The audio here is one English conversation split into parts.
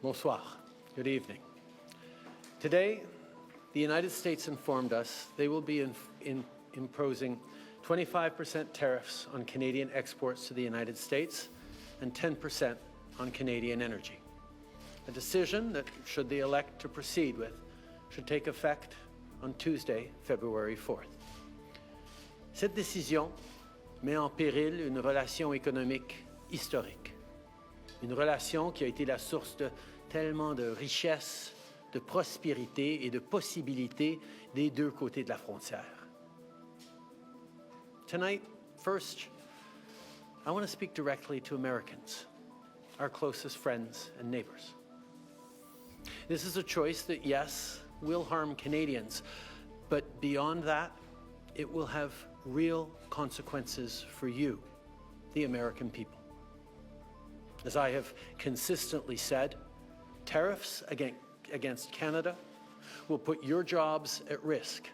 Bonsoir. Good evening. Today, the United States informed us they will be imposing 25% tariffs on Canadian exports to the United States and 10% on Canadian energy. A decision that, should they elect to proceed with, should take effect on Tuesday, February 4th. Cette décision met en péril une relation économique historique. Une relation qui a été la source de tellement de richesses, de prospérité et de possibilités des deux côtés de la frontière. Tonight, first, I want to speak directly to Americans, our closest friends and neighbors. This is a choice that, yes, will harm Canadians, but beyond that, it will have real consequences for you, the American people. As I have consistently said, tariffs against Canada will put your jobs at risk,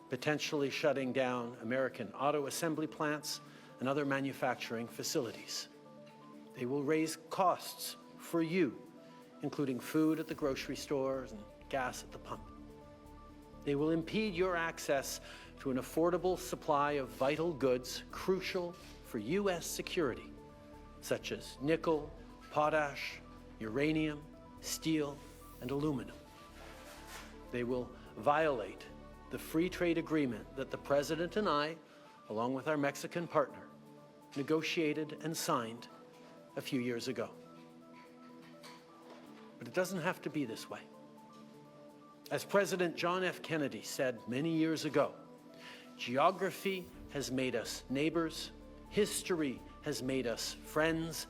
potentially shutting down American auto assembly plants and other manufacturing facilities. They will raise costs for you, including food at the grocery stores and gas at the pump. They will impede your access to an affordable supply of vital goods crucial for U.S. security, such as nickel, potash, uranium, steel, and aluminum. They will violate the free trade agreement that the President and I, along with our Mexican partner, negotiated and signed a few years ago. But it doesn't have to be this way. As President John F. Kennedy said many years ago, geography has made us neighbors, history has made us friends,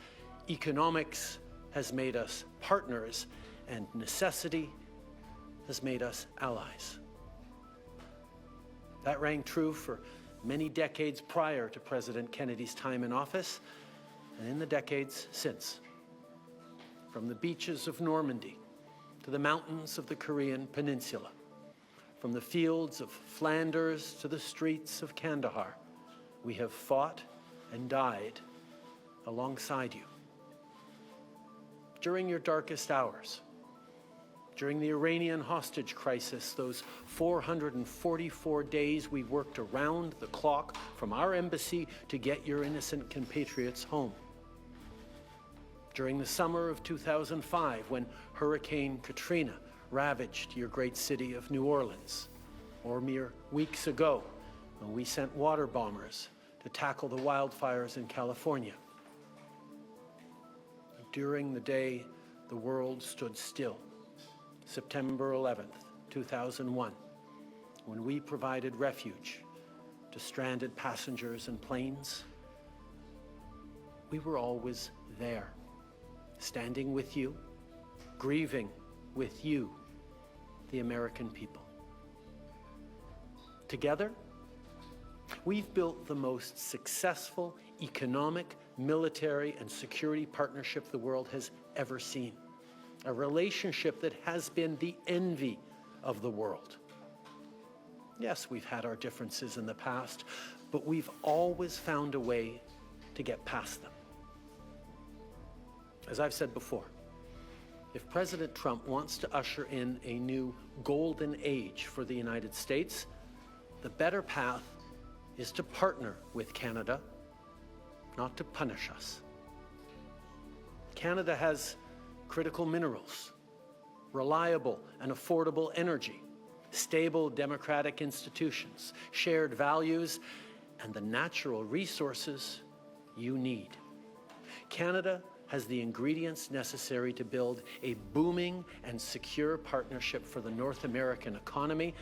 economics has made us partners, and necessity has made us allies. That rang true for many decades prior to President Kennedy's time in office and in the decades since. From the beaches of Normandy to the mountains of the Korean Peninsula, from the fields of Flanders to the streets of Kandahar, we have fought and died alongside you. During your darkest hours, during the Iranian hostage crisis, those 444 days we worked around the clock from our embassy to get your innocent compatriots home. During the summer of 2005, when Hurricane Katrina ravaged your great city of New Orleans, or mere weeks ago, when we sent water bombers to tackle the wildfires in California. During the day the world stood still, September 11th, 2001, when we provided refuge to stranded passengers and planes, we were always there, standing with you, grieving with you, the American people. Together, we've built the most successful economic, military, and security partnership the world has ever seen. A relationship that has been the envy of the world. Yes, we've had our differences in the past, but we've always found a way to get past them. As I've said before, if President Trump wants to usher in a new golden age for the United States, the better path is to partner with Canada, not to punish us. Canada has critical minerals, reliable and affordable energy, stable democratic institutions, shared values, and the natural resources you need. Canada has the ingredients necessary to build a booming and secure partnership for the North American economy,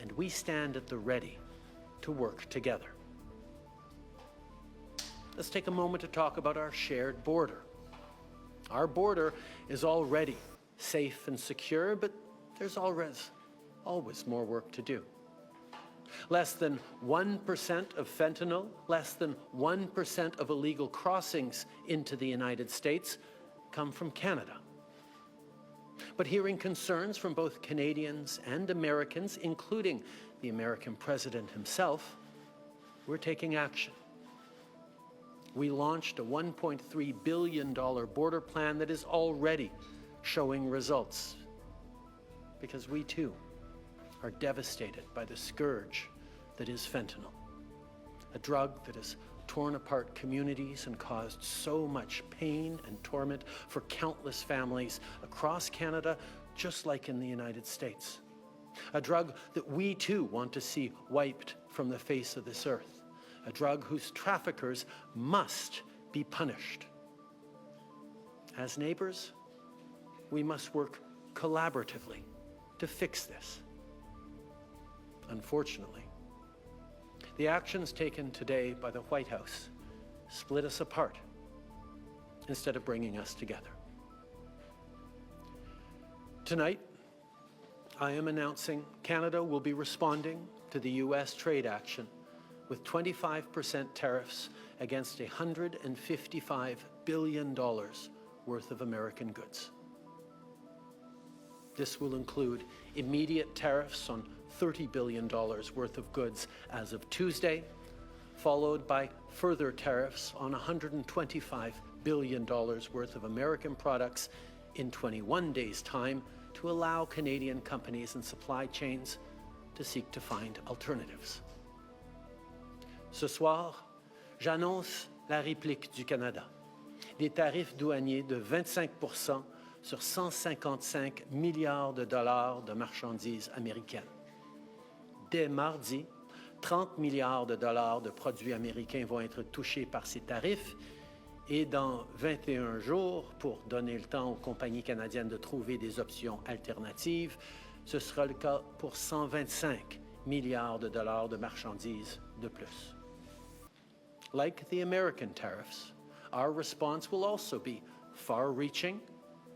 and we stand at the ready to work together. Let's take a moment to talk about our shared border. Our border is already safe and secure, but there's always more work to do. Less than 1% of fentanyl, less than 1% of illegal crossings into the United States come from Canada. But hearing concerns from both Canadians and Americans, including the American president himself, we're taking action. We launched a $1.3 billion border plan that is already showing results, because we too are devastated by the scourge that is fentanyl, a drug that has torn apart communities and caused so much pain and torment for countless families across Canada, just like in the United States. A drug that we too want to see wiped from the face of this earth. A drug whose traffickers must be punished. As neighbors, we must work collaboratively to fix this. Unfortunately, the actions taken today by the White House split us apart instead of bringing us together. Tonight, I am announcing Canada will be responding to the U.S. trade action with 25% tariffs against $155 billion worth of American goods. This will include immediate tariffs on $30 billion worth of goods as of Tuesday, followed by further tariffs on $125 billion worth of American products in 21 days' time to allow Canadian companies and supply chains to seek to find alternatives. Ce soir, j'annonce la réplique du Canada. Des tarifs douaniers de 25% sur 155 milliards de dollars de marchandises américaines. Dès mardi, 30 milliards de dollars de produits américains vont être touchés par ces tarifs et dans 21 jours, pour donner le temps aux compagnies canadiennes de trouver des options alternatives, ce sera le cas pour 125 milliards de dollars de marchandises de plus. Like the American tariffs, our response will also be far-reaching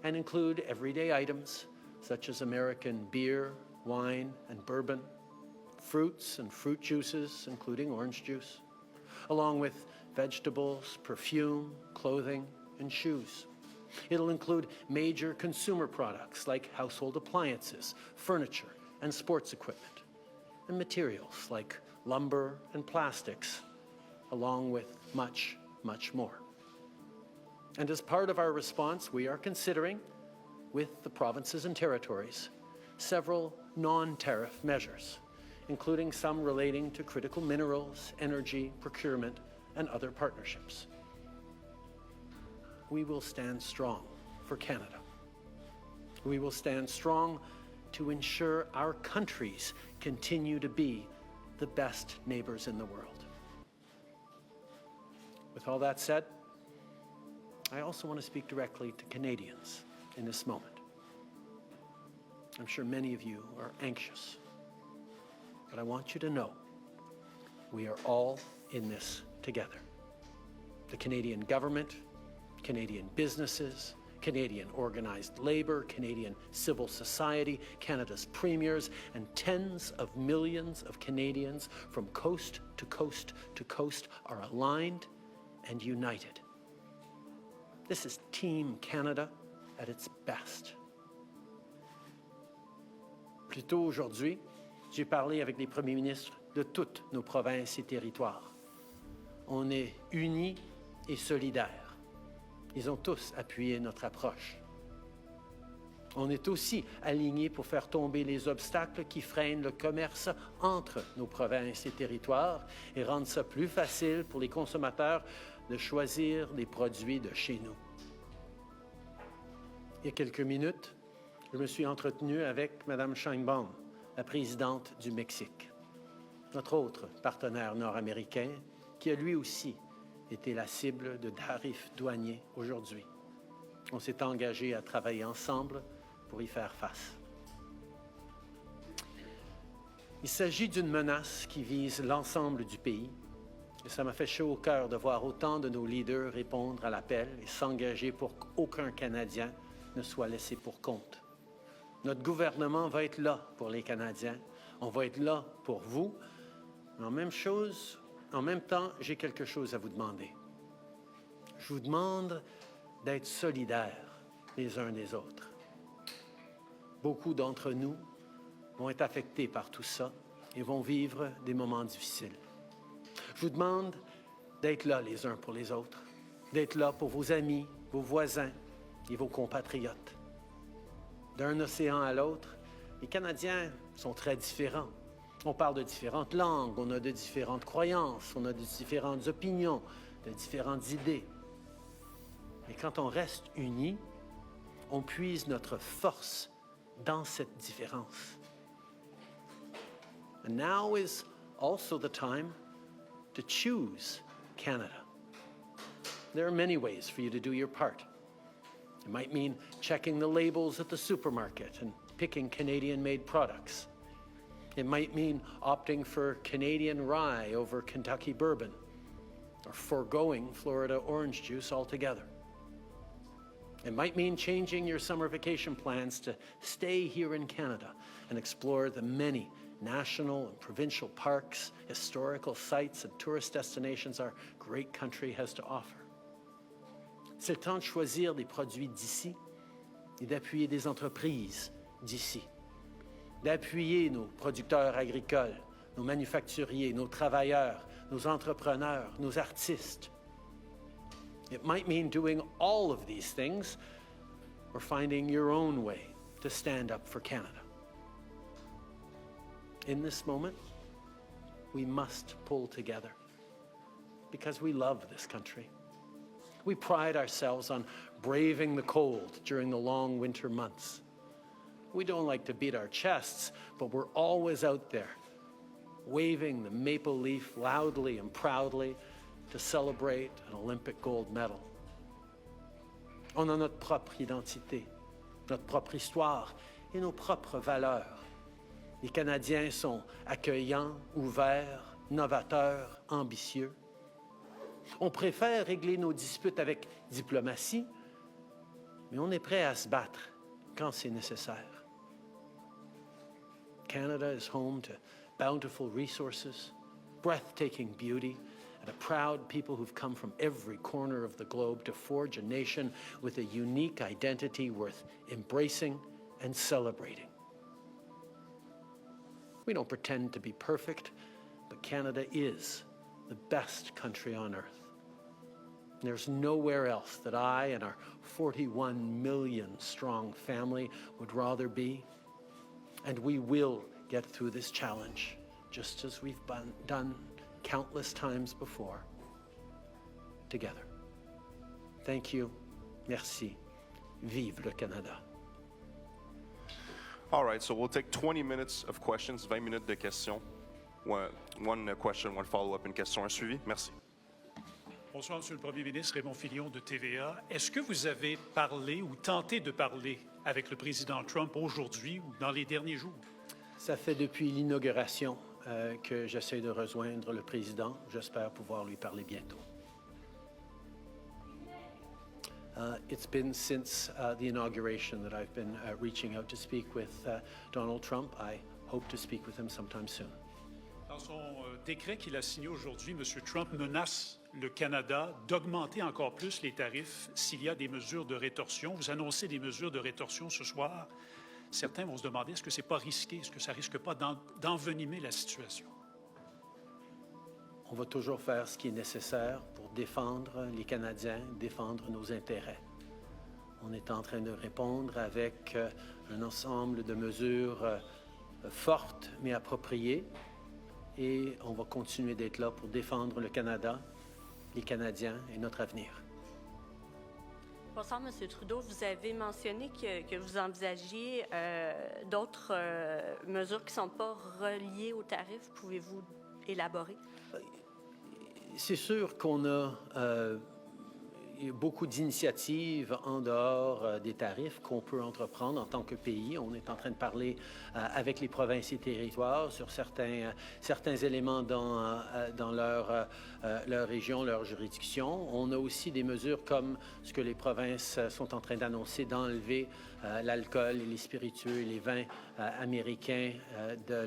and include everyday items such as American beer, wine, and bourbon, fruits and fruit juices, including orange juice, along with vegetables, perfume, clothing, and shoes. It'll include major consumer products like household appliances, furniture, and sports equipment, and materials like lumber and plastics, along with much, much more. And as part of our response, we are considering, with the provinces and territories, several non-tariff measures, including some relating to critical minerals, energy, procurement, and other partnerships. We will stand strong for Canada. We will stand strong to ensure our countries continue to be the best neighbors in the world. With all that said, I also want to speak directly to Canadians in this moment. I'm sure many of you are anxious, but I want you to know we are all in this together. The Canadian government, Canadian businesses, Canadian organized labor, Canadian civil society, Canada's premiers, and tens of millions of Canadians from coast to coast to coast are aligned and united. This is Team Canada at its best. Plus tôt aujourd'hui, j'ai parlé avec les premiers ministres de toutes nos provinces et territoires. On est unis et solidaires. Ils ont tous appuyé notre approche. On est aussi alignés pour faire tomber les obstacles qui freinent le commerce entre nos provinces et territoires et rendre ça plus facile pour les consommateurs de choisir des produits de chez nous. Il y a quelques minutes, je me suis entretenu avec Mme Sheinbaum, la présidente du Mexique, notre autre partenaire nord-américain, qui a lui aussi été la cible de tarifs douaniers aujourd'hui. On s'est engagé à travailler ensemble pour y faire face. Il s'agit d'une menace qui vise l'ensemble du pays, et ça m'a fait chaud au cœur de voir autant de nos leaders répondre à l'appel et s'engager pour qu'aucun Canadien ne soit laissé pour compte. Notre gouvernement va être là pour les Canadiens, on va être là pour vous, mais en même temps, j'ai quelque chose à vous demander. Je vous demande d'être solidaires les uns des autres. Beaucoup d'entre nous vont être affectés par tout ça et vont vivre des moments difficiles. Je vous demande d'être là les uns pour les autres, d'être là pour vos amis, vos voisins et vos compatriotes. D'un océan à l'autre, les Canadiens sont très différents. On parle de différentes langues, on a de différentes croyances, on a de différentes opinions, de différentes idées. Mais quand on reste unis, on puise notre force dans cette différence. And now is also the time to choose Canada. There are many ways for you to do your part. It might mean checking the labels at the supermarket and picking Canadian-made products. It might mean opting for Canadian rye over Kentucky bourbon, or foregoing Florida orange juice altogether. It might mean changing your summer vacation plans to stay here in Canada and explore the many national and provincial parks, historical sites, and tourist destinations our great country has to offer. C'est le temps de choisir des produits d'ici et d'appuyer des entreprises d'ici, d'appuyer nos producteurs agricoles, nos manufacturiers, nos travailleurs, nos entrepreneurs, nos artistes. It might mean doing all of these things or finding your own way to stand up for Canada. In this moment, we must pull together because we love this country. We pride ourselves on braving the cold during the long winter months. We don't like to beat our chests, but we're always out there, waving the maple leaf loudly and proudly to celebrate an Olympic gold medal. On a notre propre identité, notre propre histoire et nos propres valeurs. Les Canadiens sont accueillants, ouverts, novateurs, ambitieux. On préfère régler nos disputes avec diplomatie, mais on est prêt à se battre quand c'est nécessaire. Canada is home to bountiful resources, breathtaking beauty, and a proud people who've come from every corner of the globe to forge a nation with a unique identity worth embracing and celebrating. We don't pretend to be perfect, but Canada is the best country on earth. There's nowhere else that I and our 41 million strong family would rather be. And we will get through this challenge, just as we've done countless times before, together. Thank you. Merci. Vive le Canada. All right, so we'll take 20 minutes of questions, 20 minutes de questions. One question, one follow-up, une question, un suivi. Merci. Bonsoir, Monsieur le Premier ministre, Raymond Filion de TVA. Est-ce que vous avez parlé ou tenté de parler avec le président Trump aujourd'hui ou dans les derniers jours? Ça fait depuis l'inauguration que j'essaie de rejoindre le président. J'espère pouvoir lui parler bientôt. It's been since the inauguration that I've been reaching out to speak with Donald Trump. I hope to speak with him sometime soon. Dans son décret qu'il a signé aujourd'hui, M. Trump menace le Canada d'augmenter encore plus les tarifs s'il y a des mesures de rétorsion. Vous annoncez des mesures de rétorsion ce soir. Certains vont se demander, est-ce que ce n'est pas risqué? Est-ce que ça ne risque pas d'envenimer la situation? On va toujours faire ce qui est nécessaire pour défendre les Canadiens, défendre nos intérêts. On est en train de répondre avec un ensemble de mesures fortes mais appropriées et on va continuer d'être là pour défendre le Canada, les Canadiens et notre avenir. Bonsoir, M. Trudeau. Vous avez mentionné que vous envisagiez d'autres mesures qui ne sont pas reliées aux tarifs. Pouvez-vous élaborer? C'est sûr qu'on a beaucoup d'initiatives en dehors des tarifs qu'on peut entreprendre en tant que pays. On est en train de parler avec les provinces et territoires sur certains éléments dans leur région, leur juridiction. On a aussi des mesures comme ce que les provinces sont en train d'annoncer, d'enlever l'alcool et les spiritueux et les vins américains de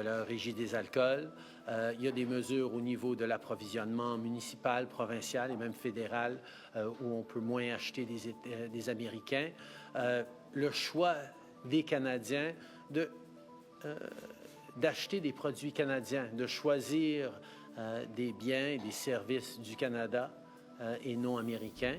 leur régie des alcools. Il y a des mesures au niveau de l'approvisionnement municipal, provincial et même fédéral où on peut moins acheter des Américains. Le choix des Canadiens d'acheter des produits canadiens, de choisir des biens et des services du Canada et non américains,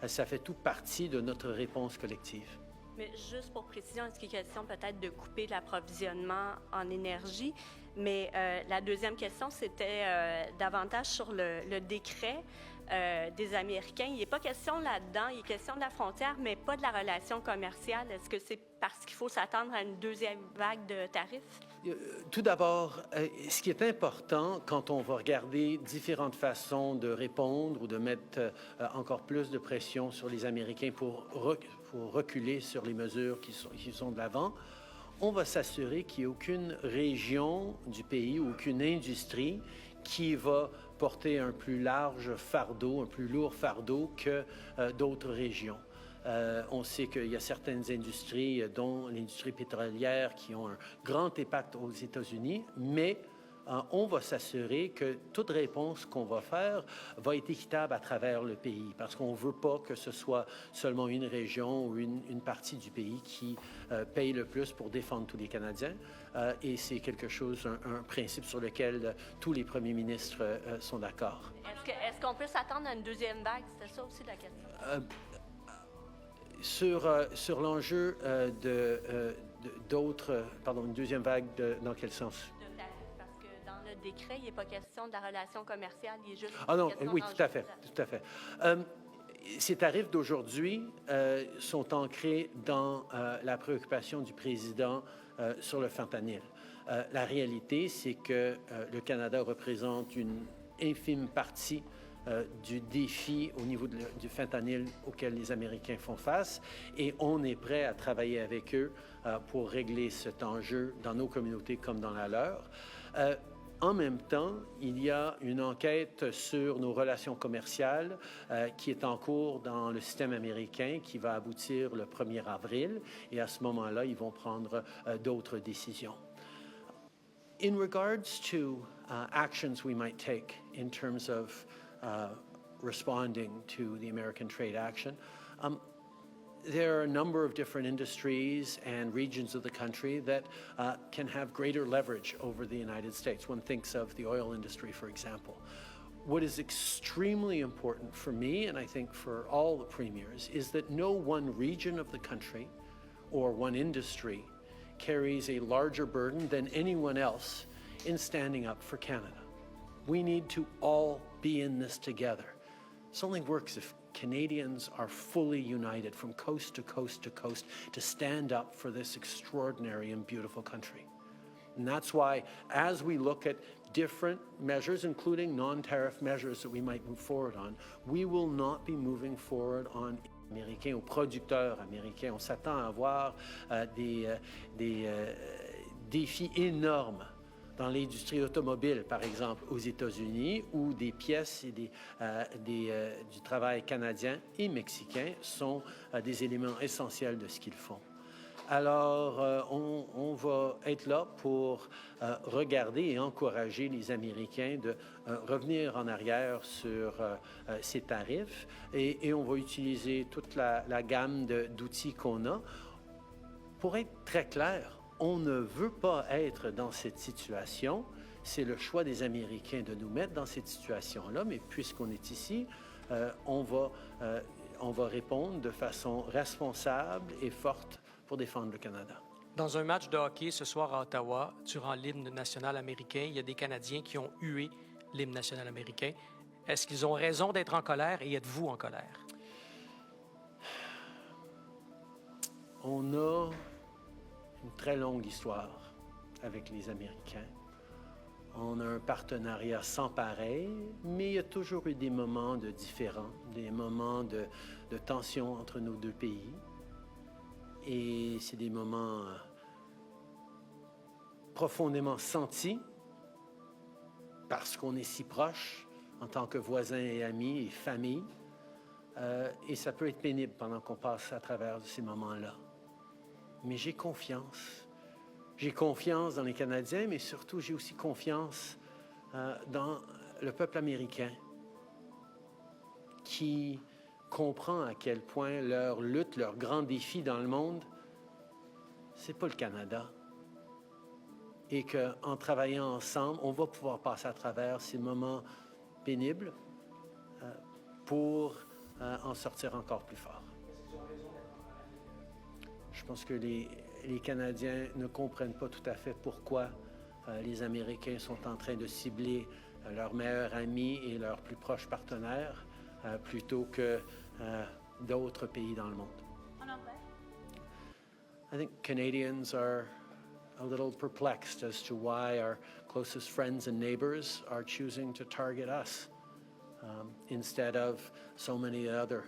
ça fait toute partie de notre réponse collective. Mais juste pour précision, est-ce qu'il est question peut-être de couper l'approvisionnement en énergie? Mais la deuxième question, c'était davantage sur le décret des Américains. Il n'est pas question là-dedans, il est question de la frontière, mais pas de la relation commerciale. Est-ce que c'est parce qu'il faut s'attendre à une deuxième vague de tarifs? Tout d'abord, ce qui est important quand on va regarder différentes façons de répondre ou de mettre encore plus de pression sur les Américains pour reculer sur les mesures qui sont de l'avant, on va s'assurer qu'il n'y ait aucune région du pays, aucune industrie qui va porter un plus large fardeau, un plus lourd fardeau que d'autres régions. On sait qu'il y a certaines industries, dont l'industrie pétrolière, qui ont un grand impact aux États-Unis, mais on va s'assurer que toute réponse qu'on va faire va être équitable à travers le pays, parce qu'on ne veut pas que ce soit seulement une région ou une partie du pays qui paye le plus pour défendre tous les Canadiens. Et c'est quelque chose, un principe sur lequel tous les premiers ministres sont d'accord. Est-ce qu'on peut s'attendre à une deuxième vague? C'était ça aussi la question. Sur l'enjeu une deuxième vague, dans quel sens? De tarifs, parce que dans le décret, il n'est pas question de la relation commerciale, il est juste Ah non, question oui, d'enjeu. tout à fait, tout à fait. Ces tarifs d'aujourd'hui sont ancrés dans la préoccupation du président sur le fentanyl. La réalité, c'est que le Canada représente une infime partie du défi au niveau du fentanyl auquel les Américains font face, et on est prêt à travailler avec eux pour régler cet enjeu dans nos communautés comme dans la leur. En même temps, il y a une enquête sur nos relations commerciales qui est en cours dans le système américain, qui va aboutir le 1er avril, et à ce moment-là, ils vont prendre d'autres décisions. In regards to actions we might take in terms of responding to the American trade action, there are a number of different industries and regions of the country that can have greater leverage over the United States. One thinks of the oil industry, for example. What is extremely important for me, and I think for all the premiers, is that no one region of the country or one industry carries a larger burden than anyone else in standing up for Canada. We need to all be in this together. This only works if Canadians are fully united from coast to coast to coast to stand up for this extraordinary and beautiful country. And that's why, as we look at different measures, including non-tariff measures that we might move forward on, we will not be moving forward on américains, aux producteurs américains. On s'attend à avoir des défis énormes dans l'industrie automobile, par exemple, aux États-Unis, où des pièces et du travail canadien et mexicain sont des éléments essentiels de ce qu'ils font. Alors, on va être là pour regarder et encourager les Américains de revenir en arrière sur ces tarifs, et on va utiliser toute la gamme d'outils qu'on a. Pour être très clair, on ne veut pas être dans cette situation. C'est le choix des Américains de nous mettre dans cette situation-là, mais puisqu'on est ici, on va répondre de façon responsable et forte pour défendre le Canada. Dans un match de hockey ce soir à Ottawa, durant l'hymne national américain, il y a des Canadiens qui ont hué l'hymne national américain. Est-ce qu'ils ont raison d'être en colère, et êtes-vous en colère? On a une très longue histoire avec les Américains. On a un partenariat sans pareil, mais il y a toujours eu des moments de différends, des moments de tension entre nos deux pays. Et c'est des moments profondément sentis parce qu'on est si proches en tant que voisins et amis et famille. Et ça peut être pénible pendant qu'on passe à travers ces moments-là. Mais j'ai confiance. J'ai confiance dans les Canadiens, mais surtout, j'ai aussi confiance dans le peuple américain qui comprend à quel point leur lutte, leur grand défi dans le monde, c'est pas le Canada. Et qu'en travaillant ensemble, on va pouvoir passer à travers ces moments pénibles pour en sortir encore plus fort. Je pense que les Canadiens ne comprennent pas tout à fait pourquoi les Américains sont en train de cibler leurs meilleurs amis et leurs plus proches partenaires plutôt que d'autres pays dans le monde. I think Canadians are a little perplexed as to why our closest friends and neighbors are choosing to target us instead of so many other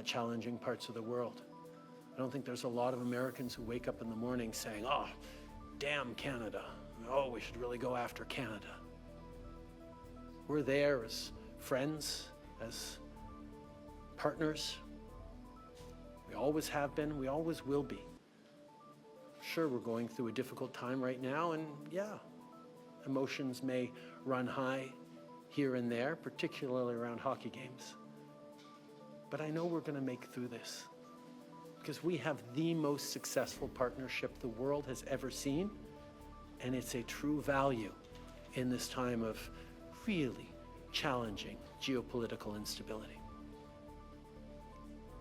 challenging parts of the world. I don't think there's a lot of Americans who wake up in the morning saying, oh, damn Canada. Oh, we should really go after Canada. We're there as friends, as partners. We always have been, we always will be. Sure, we're going through a difficult time right now, and yeah, emotions may run high here and there, particularly around hockey games. But I know we're going to make it through this because we have the most successful partnership the world has ever seen, and it's a true value in this time of really challenging geopolitical instability.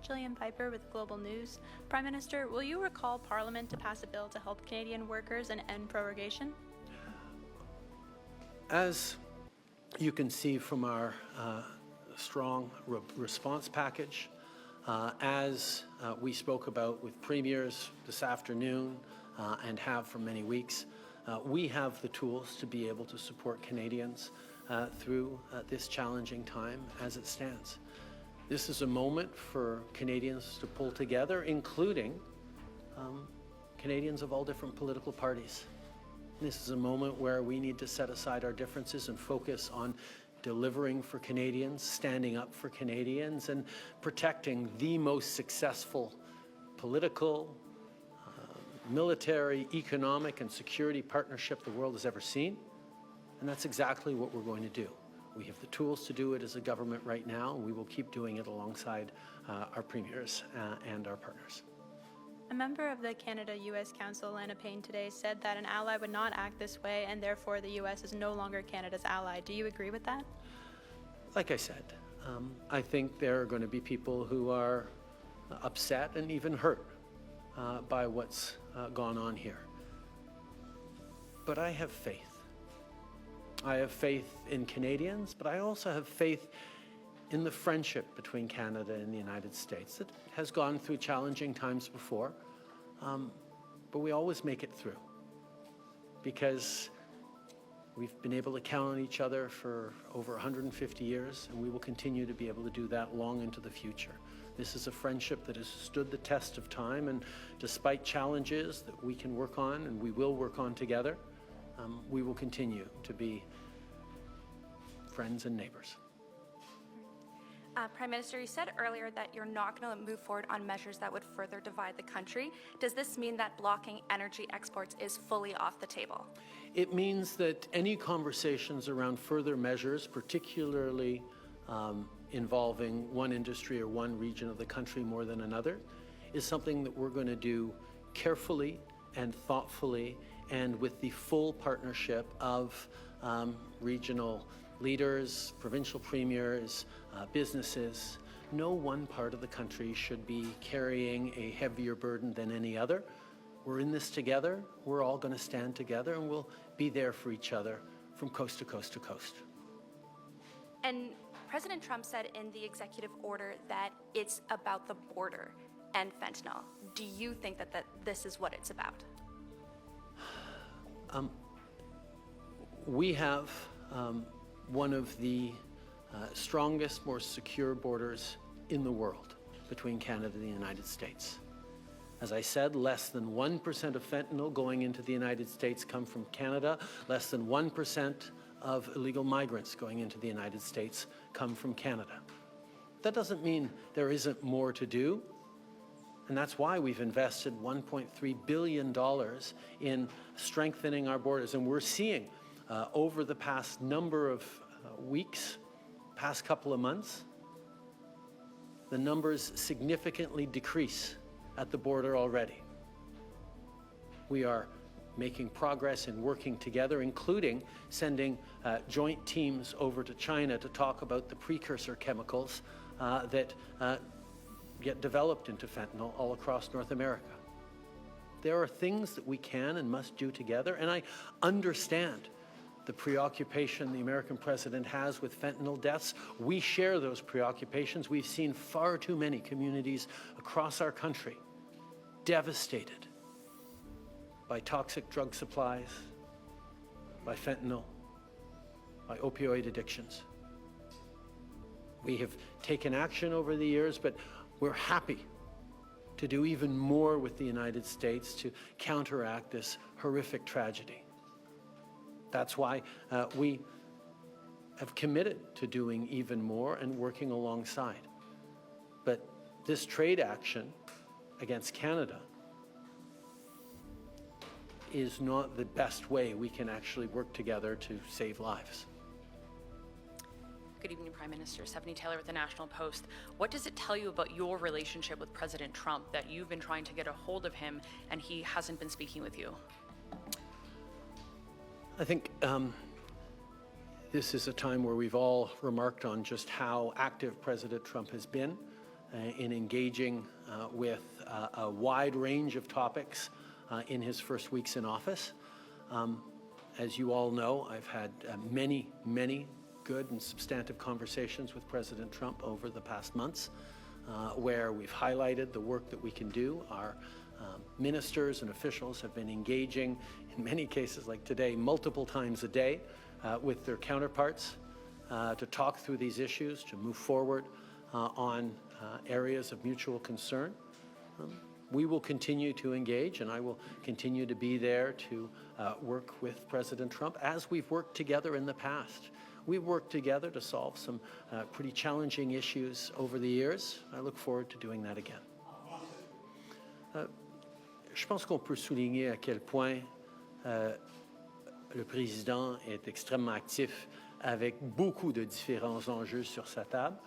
Gillian Piper with Global News. Prime Minister, will you recall Parliament to pass a bill to help Canadian workers and end prorogation? As you can see from our strong response package, as we spoke about with premiers this afternoon and have for many weeks, we have the tools to be able to support Canadians through this challenging time as it stands. This is a moment for Canadians to pull together, including Canadians of all different political parties. This is a moment where we need to set aside our differences and focus on delivering for Canadians, standing up for Canadians, and protecting the most successful political, military, economic, and security partnership the world has ever seen. And that's exactly what we're going to do. We have the tools to do it as a government right now, and we will keep doing it alongside our premiers and our partners. A member of the Canada-US Council, Lana Payne, today said that an ally would not act this way, and therefore the US is no longer Canada's ally. Do you agree with that? Like I said, I think there are going to be people who are upset and even hurt by what's gone on here. But I have faith. I have faith in Canadians, but I also have faith in the friendship between Canada and the United States. It has gone through challenging times before, but we always make it through because we've been able to count on each other for over 150 years, and we will continue to be able to do that long into the future. This is a friendship that has stood the test of time, and despite challenges that we can work on and we will work on together, we will continue to be friends and neighbors. Prime Minister, you said earlier that you're not going to move forward on measures that would further divide the country. Does this mean that blocking energy exports is fully off the table? It means that any conversations around further measures, particularly involving one industry or one region of the country more than another, is something that we're going to do carefully and thoughtfully and with the full partnership of regional leaders, provincial premiers, businesses. No one part of the country should be carrying a heavier burden than any other. We're in this together. We're all going to stand together, and we'll be there for each other from coast to coast to coast. And President Trump said in the executive order that it's about the border and fentanyl. Do you think that this is what it's about? We have one of the strongest, more secure borders in the world between Canada and the United States. As I said, less than 1% of fentanyl going into the United States come from Canada. Less than 1% of illegal migrants going into the United States come from Canada. That doesn't mean there isn't more to do. And that's why we've invested $1.3 billion in strengthening our borders. And we're seeing over the past number of weeks, past couple of months, the numbers significantly decrease at the border already. We are making progress in working together, including sending joint teams over to China to talk about the precursor chemicals that get developed into fentanyl all across North America. There are things that we can and must do together, and I understand the preoccupation the American president has with fentanyl deaths. We share those preoccupations. We've seen far too many communities across our country devastated by toxic drug supplies, by fentanyl, by opioid addictions. We have taken action over the years, but we're happy to do even more with the United States to counteract this horrific tragedy. That's why we have committed to doing even more and working alongside. But this trade action against Canada is not the best way we can actually work together to save lives. Good evening, Prime Minister. Stephanie Taylor with the National Post. What does it tell you about your relationship with President Trump that you've been trying to get a hold of him and he hasn't been speaking with you? I think this is a time where we've all remarked on just how active President Trump has been in engaging with a wide range of topics in his first weeks in office. As you all know, I've had many good and substantive conversations with President Trump over the past months, where we've highlighted the work that we can do. Our ministers and officials have been engaging, in many cases like today, multiple times a day with their counterparts to talk through these issues, to move forward on areas of mutual concern. We will continue to engage, and I will continue to be there to work with President Trump as we've worked together in the past. We've worked together to solve some pretty challenging issues over the years. I look forward to doing that again. Je pense qu'on peut souligner à quel point le président est extrêmement actif avec beaucoup de différents enjeux sur sa table.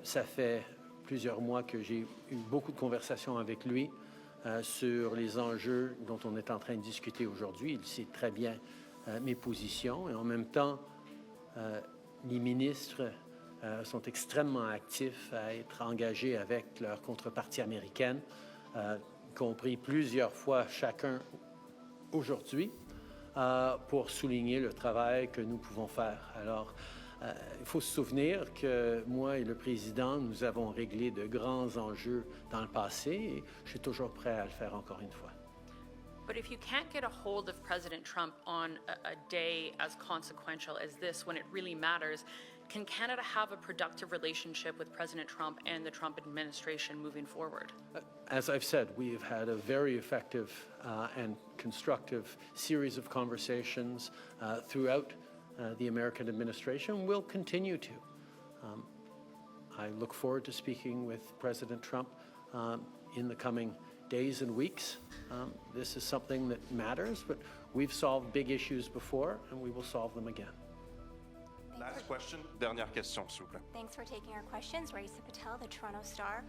Ça fait plusieurs mois que j'ai eu beaucoup de conversations avec lui sur les enjeux dont on est en train de discuter aujourd'hui. Il sait très bien mes positions et en même temps, les ministres sont extrêmement actifs à être engagés avec leur contrepartie américaine, y compris plusieurs fois chacun aujourd'hui, pour souligner le travail que nous pouvons faire. Alors, il faut se souvenir que moi et le président, nous avons réglé de grands enjeux dans le passé et je suis toujours prêt à le faire encore une fois. But if you can't get a hold of President Trump on a day as consequential as this, when it really matters, can Canada have a productive relationship with President Trump and the Trump administration moving forward? As I've said, we have had a very effective and constructive series of conversations throughout the American administration. We'll continue to. I look forward to speaking with President Trump in the coming days and weeks. This is something that matters, but we've solved big issues before, and we will solve them again. Last question, dernière question, s'il vous plaît. Thanks for taking our questions. Raisa Patel, the Toronto Star.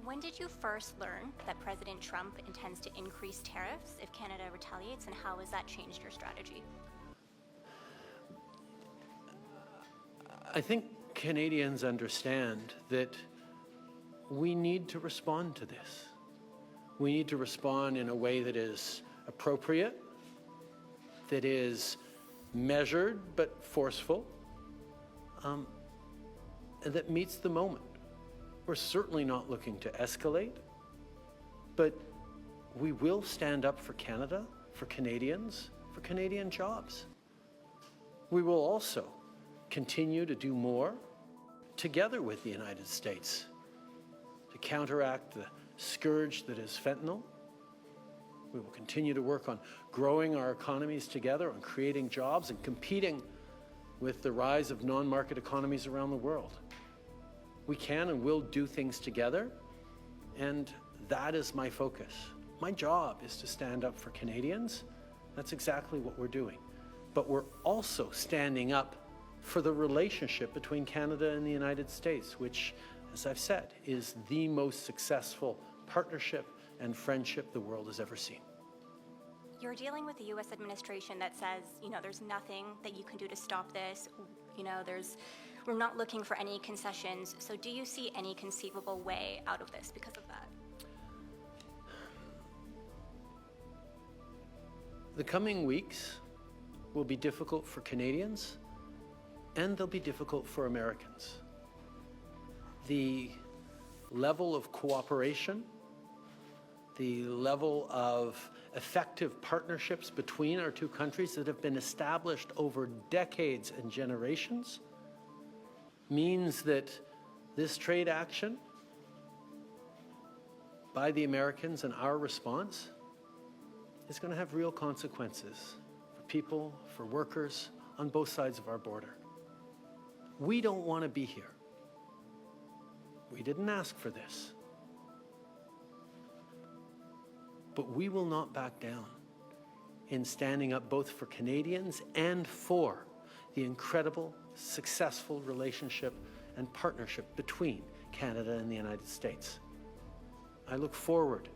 When did you first learn that President Trump intends to increase tariffs if Canada retaliates, and how has that changed your strategy? I think Canadians understand that we need to respond to this. We need to respond in a way that is appropriate, that is measured but forceful, and that meets the moment. We're certainly not looking to escalate, but we will stand up for Canada, for Canadians, for Canadian jobs. We will also continue to do more together with the United States to counteract the scourge that is fentanyl. We will continue to work on growing our economies together, on creating jobs and competing with the rise of non-market economies around the world. We can and will do things together, and that is my focus. My job is to stand up for Canadians. That's exactly what we're doing. But we're also standing up for the relationship between Canada and the United States, which, as I've said, is the most successful partnership and friendship the world has ever seen. You're dealing with the U.S. administration that says, there's nothing that you can do to stop this. We're not looking for any concessions. So do you see any conceivable way out of this because of that? The coming weeks will be difficult for Canadians, and they'll be difficult for Americans. The level of cooperation, the level of effective partnerships between our two countries that have been established over decades and generations means that this trade action by the Americans and our response is going to have real consequences for people, for workers on both sides of our border. We don't want to be here. We didn't ask for this. But we will not back down in standing up both for Canadians and for the incredible, successful relationship and partnership between Canada and the United States. I look forward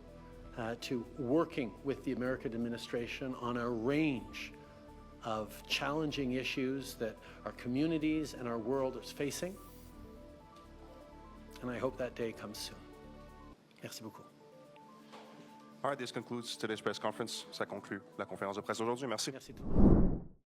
to working with the American administration on a range of challenging issues that our communities and our world is facing. And I hope that day comes soon. Merci beaucoup. All right, this concludes today's press conference. Ça conclut la conférence de presse aujourd'hui. Merci. Merci tout le monde.